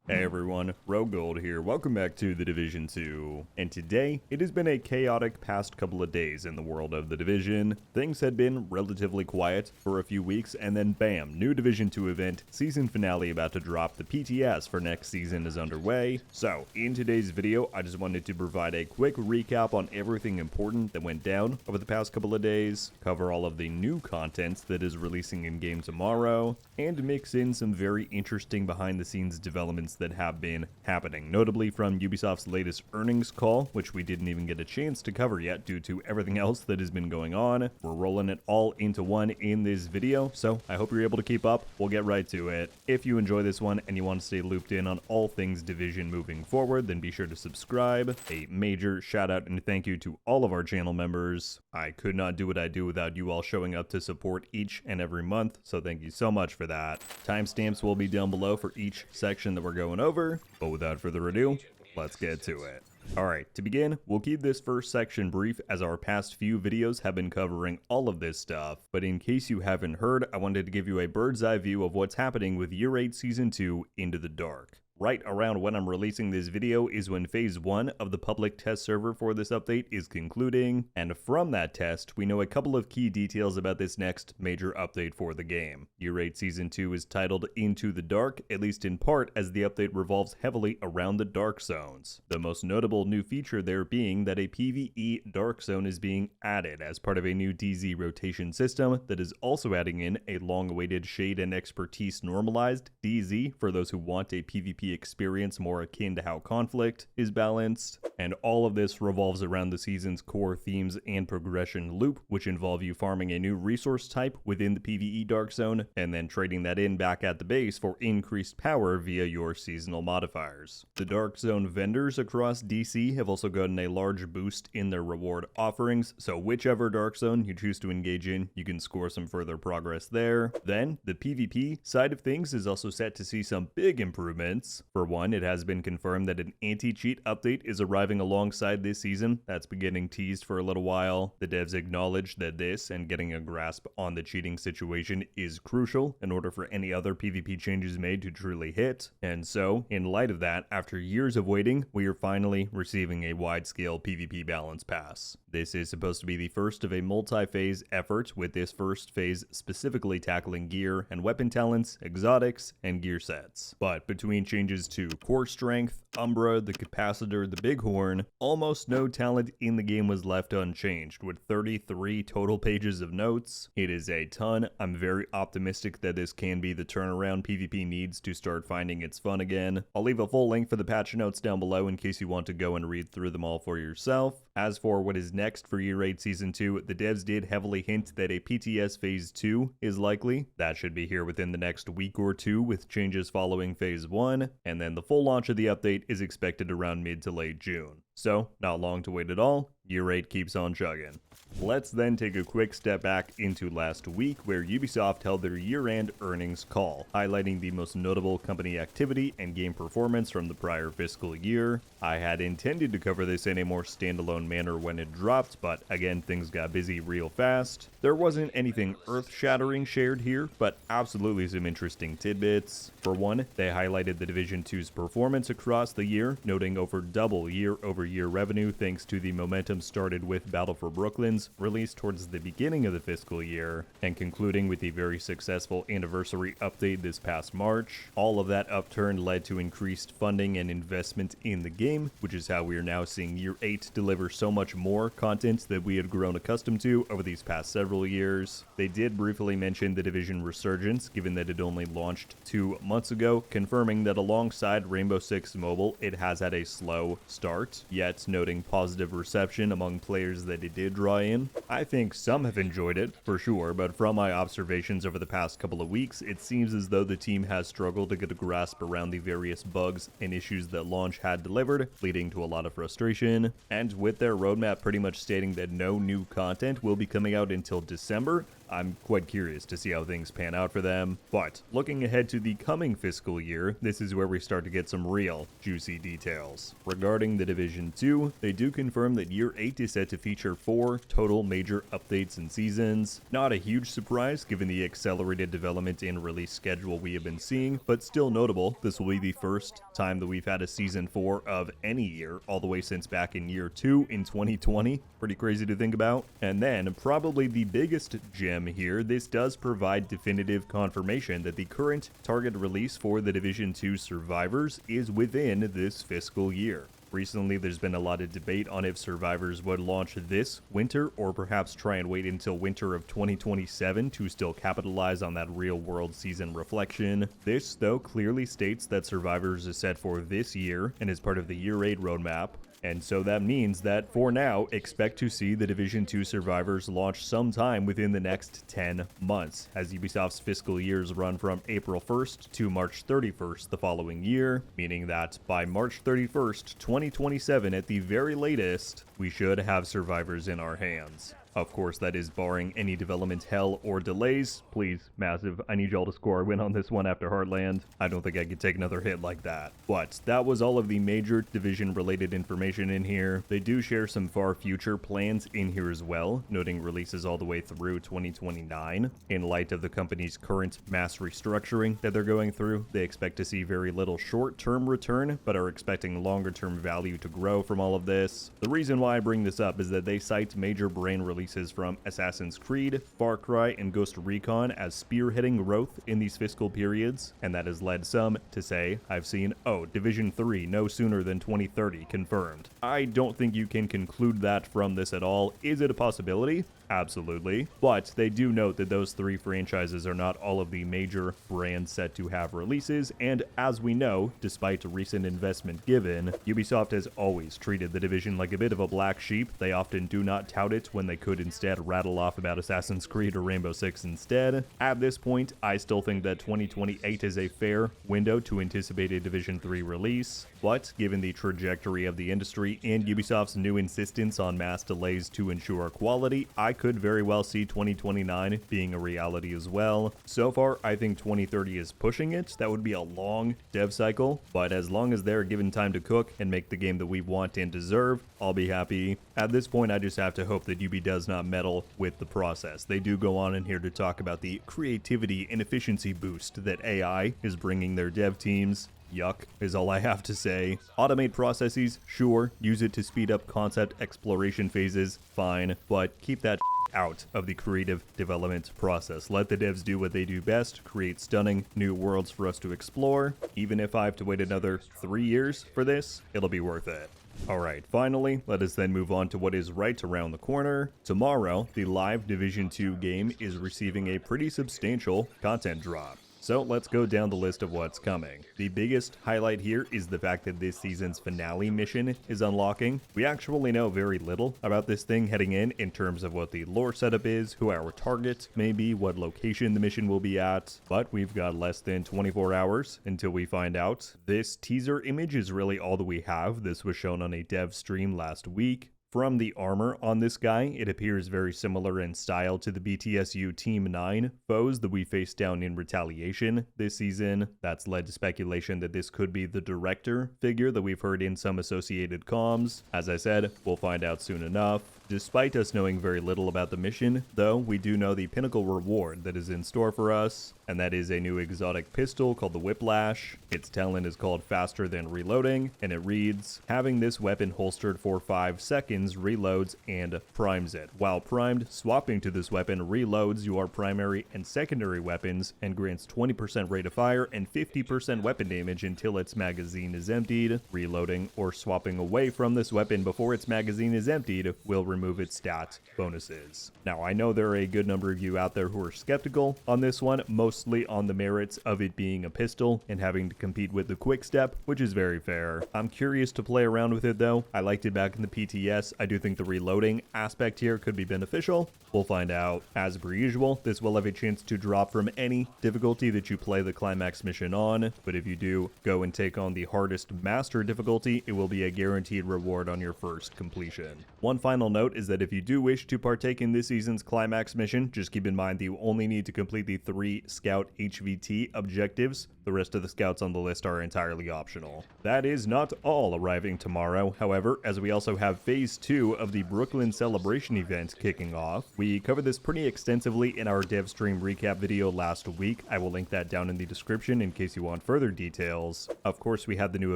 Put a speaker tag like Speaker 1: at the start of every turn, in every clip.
Speaker 1: Hey everyone, RogueGold here. Welcome back to The Division 2. And today, it has been a chaotic past couple of days in the world of The Division. Things had been relatively quiet for a few weeks, and then bam, new Division 2 event, season finale about to drop. The PTS for next season is underway. So, in today's video, I just wanted to provide a quick recap on everything important that went down over the past couple of days, cover all of the new content that is releasing in-game tomorrow, and mix in some very interesting behind-the-scenes developments that have been happening, notably from Ubisoft's latest earnings call, which we didn't even get a chance to cover yet due to everything else that has been going on. We're rolling it all into one in this video, so I hope you're able to keep up. We'll get right to it. If you enjoy this one and you want to stay looped in on all things Division moving forward, then be sure to subscribe. A major shout out and thank you to all of our channel members. I could not do what I do without you all showing up to support each and every month, so thank you so much for that. Timestamps will be down below for each section that we're going over, but without further ado, let's get to it. Alright, to begin, we'll keep this first section brief as our past few videos have been covering all of this stuff, but in case you haven't heard, I wanted to give you a bird's eye view of what's happening with Year 8 Season 2 Into the Dark. Right around when I'm releasing this video is when Phase 1 of the public test server for this update is concluding, and from that test, we know a couple of key details about this next major update for the game. Year 8 Season 2 is titled Into the Dark, at least in part as the update revolves heavily around the Dark Zones. The most notable new feature there being that a PvE Dark Zone is being added as part of a new DZ rotation system that is also adding in a long-awaited Shade and Expertise normalized DZ for those who want a PvP experience more akin to how Conflict is balanced, and all of this revolves around the season's core themes and progression loop, which involve you farming a new resource type within the PvE Dark Zone, and then trading that in back at the base for increased power via your seasonal modifiers. The Dark Zone vendors across DC have also gotten a large boost in their reward offerings, so whichever Dark Zone you choose to engage in, you can score some further progress there. Then, the PvP side of things is also set to see some big improvements. For one, it has been confirmed that an anti-cheat update is arriving alongside this season. That's been getting teased for a little while. The devs acknowledge that this and getting a grasp on the cheating situation is crucial in order for any other PvP changes made to truly hit. And so, in light of that, after years of waiting, we are finally receiving a wide-scale PvP balance pass. This is supposed to be the first of a multi-phase effort, with this first phase specifically tackling gear and weapon talents, exotics, and gear sets. But between changes to core strength, Umbra, the capacitor, the bighorn, almost no talent in the game was left unchanged, with 33 total pages of notes. It is a ton. I'm very optimistic that this can be the turnaround PvP needs to start finding its fun again. I'll leave a full link for the patch notes down below in case you want to go and read through them all for yourself. As for what is next for Year 8 Season 2, the devs did heavily hint that a PTS Phase 2 is likely. That should be here within the next week or two, with changes following Phase 1, and then the full launch of the update is expected around mid to late June. So, not long to wait at all. Year 8 keeps on chugging. Let's then take a quick step back into last week, where Ubisoft held their year-end earnings call, highlighting the most notable company activity and game performance from the prior fiscal year. I had intended to cover this in a more standalone manner when it dropped, but again, things got busy real fast. There wasn't anything earth-shattering shared here, but absolutely some interesting tidbits. For one, they highlighted the Division 2's performance across the year, noting over double year-over-year revenue thanks to the momentum started with Battle for Brooklyn's released towards the beginning of the fiscal year, and concluding with the very successful anniversary update this past March. All of that upturn led to increased funding and investment in the game, which is how we are now seeing Year 8 deliver so much more content that we had grown accustomed to over these past several years. They did briefly mention the Division resurgence, given that it only launched 2 months ago, confirming that alongside Rainbow Six Mobile, it has had a slow start, yet noting positive reception among players that it did draw in. I think some have enjoyed it, for sure, but from my observations over the past couple of weeks, it seems as though the team has struggled to get a grasp around the various bugs and issues that launch had delivered, leading to a lot of frustration. And with their roadmap pretty much stating that no new content will be coming out until December, I'm quite curious to see how things pan out for them. But looking ahead to the coming fiscal year, this is where we start to get some real juicy details. Regarding the Division 2, they do confirm that Year 8 is set to feature 4 total major updates and seasons. Not a huge surprise given the accelerated development and release schedule we have been seeing, but still notable. This will be the first time that we've had a Season 4 of any year, all the way since back in Year 2 in 2020. Pretty crazy to think about. And then, probably the biggest gem here, this does provide definitive confirmation that the current target release for the Division 2 Survivors is within this fiscal year. Recently, there's been a lot of debate on if Survivors would launch this winter or perhaps try and wait until winter of 2027 to still capitalize on that real-world season reflection. This, though, clearly states that Survivors is set for this year and is part of the Year 8 roadmap. And so that means that, for now, expect to see the Division 2 Survivors launch sometime within the next 10 months, as Ubisoft's fiscal years run from April 1st to March 31st the following year, meaning that by March 31st, 2027 at the very latest, we should have Survivors in our hands. Of course, that is barring any development hell or delays. Please, Massive, I need y'all to score a win on this one after Heartland. I don't think I could take another hit like that. But that was all of the major Division-related information in here. They do share some far future plans in here as well, noting releases all the way through 2029. In light of the company's current mass restructuring that they're going through, they expect to see very little short-term return, but are expecting longer-term value to grow from all of this. The reason why I bring this up is that they cite major brain releases from Assassin's Creed, Far Cry, and Ghost Recon as spearheading growth in these fiscal periods, and that has led some to say, I've seen, oh, Division 3 no sooner than 2030 confirmed. I don't think you can conclude that from this at all. Is it a possibility? Absolutely. But they do note that those 3 franchises are not all of the major brands set to have releases, and as we know, despite recent investment given, Ubisoft has always treated the Division like a bit of a black sheep. They often do not tout it when they could instead rattle off about Assassin's Creed or Rainbow Six instead. At this point, I still think that 2028 is a fair window to anticipate a Division 3 release, but given the trajectory of the industry and Ubisoft's new insistence on mass delays to ensure quality, I could very well see 2029 being a reality as well. So far, I think 2030 is pushing it. That would be a long dev cycle, but as long as they're given time to cook and make the game that we want and deserve, I'll be happy. At this point, I just have to hope that Ubi does not meddle with the process. They do go on in here to talk about the creativity and efficiency boost that AI is bringing their dev teams. Yuck, is all I have to say. Automate processes, sure. Use it to speed up concept exploration phases, fine. But keep that out of the creative development process. Let the devs do what they do best, create stunning new worlds for us to explore. Even if I have to wait another 3 years for this, it'll be worth it. Alright, finally, let us then move on to what is right around the corner. Tomorrow, the live Division 2 game is receiving a pretty substantial content drop. So let's go down the list of what's coming. The biggest highlight here is the fact that this season's finale mission is unlocking. We actually know very little about this thing heading in terms of what the lore setup is, who our target may be, what location the mission will be at, but we've got less than 24 hours until we find out. This teaser image is really all that we have. This was shown on a dev stream last week. From the armor on this guy, it appears very similar in style to the BTSU Team 9 foes that we faced down in Retaliation this season. That's led to speculation that this could be the director figure that we've heard in some associated comms. As I said, we'll find out soon enough. Despite us knowing very little about the mission, though, we do know the pinnacle reward that is in store for us, and that is a new exotic pistol called the Whiplash. Its talent is called Faster Than Reloading, and it reads, having this weapon holstered for 5 seconds reloads and primes it. While primed, swapping to this weapon reloads your primary and secondary weapons and grants 20% rate of fire and 50% weapon damage until its magazine is emptied. Reloading or swapping away from this weapon before its magazine is emptied will remove its stat bonuses. Now, I know there are a good number of you out there who are skeptical on this one, mostly on the merits of it being a pistol and having to compete with the quick step, which is very fair. I'm curious to play around with it though. I liked it back in the PTS. I do think the reloading aspect here could be beneficial. We'll find out. As per usual, this will have a chance to drop from any difficulty that you play the climax mission on, but if you do go and take on the hardest master difficulty, it will be a guaranteed reward on your first completion. One final note note is that if you do wish to partake in this season's climax mission, just keep in mind that you only need to complete the 3 Scout HVT objectives. The rest of the scouts on the list are entirely optional. That is not all arriving tomorrow, however, as we also have Phase 2 of the Brooklyn Celebration event kicking off. We covered this pretty extensively in our dev stream recap video last week. I will link that down in the description in case you want further details. Of course, we had the new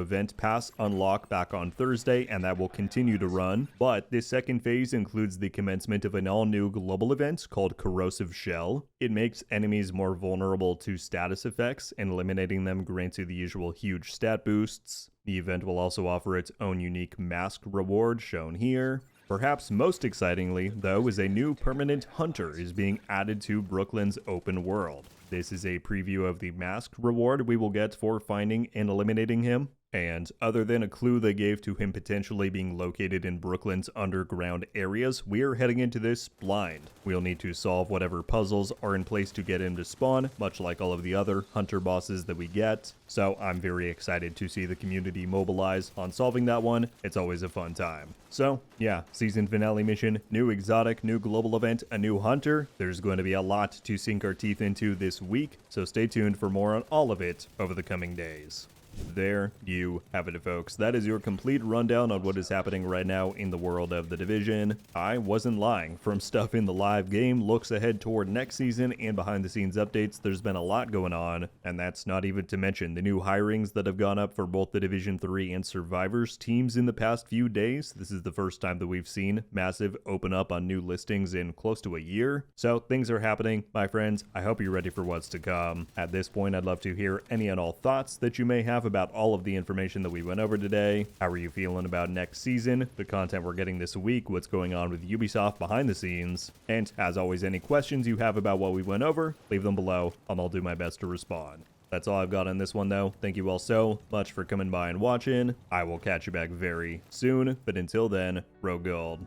Speaker 1: event pass unlock back on Thursday, and that will continue to run, but this second phase includes the commencement of an all-new global event called Corrosive Shell. It makes enemies more vulnerable to status effects, and eliminating them grants you the usual huge stat boosts. The event will also offer its own unique mask reward, shown here. Perhaps most excitingly, though, is a new permanent hunter is being added to Brooklyn's open world. This is a preview of the mask reward we will get for finding and eliminating him. And other than a clue they gave to him potentially being located in Brooklyn's underground areas, we're heading into this blind. We'll need to solve whatever puzzles are in place to get him to spawn, much like all of the other hunter bosses that we get. So I'm very excited to see the community mobilize on solving that one. It's always a fun time. So yeah, season finale mission, new exotic, new global event, a new hunter. There's going to be a lot to sink our teeth into this week, so stay tuned for more on all of it over the coming days. There you have it, folks. That is your complete rundown on what is happening right now in the world of The Division. I wasn't lying. From stuff in the live game, looks ahead toward next season, and behind the scenes updates, there's been a lot going on, and that's not even to mention the new hirings that have gone up for both the Division 3 and Survivors teams in the past few days. This is the first time that we've seen massive open up on new listings in close to a year. So things are happening, my friends. I hope you're ready for what's to come. At this point, I'd love to hear any and all thoughts that you may have about all of the information that we went over today. How are you feeling about next season, the content we're getting this week, what's going on with Ubisoft behind the scenes, and as always, any questions you have about what we went over, leave them below and I'll do my best to respond. That's all I've got on this one though. Thank you all so much for coming by and watching. I will catch you back very soon, but until then, RogueGold.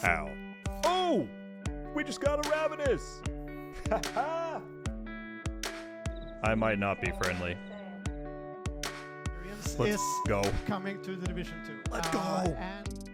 Speaker 1: Ow. Oh! We just got a Ravenous! Haha! I might not be friendly. Let's go.
Speaker 2: Coming to the Division 2.
Speaker 1: Let's go.
Speaker 2: And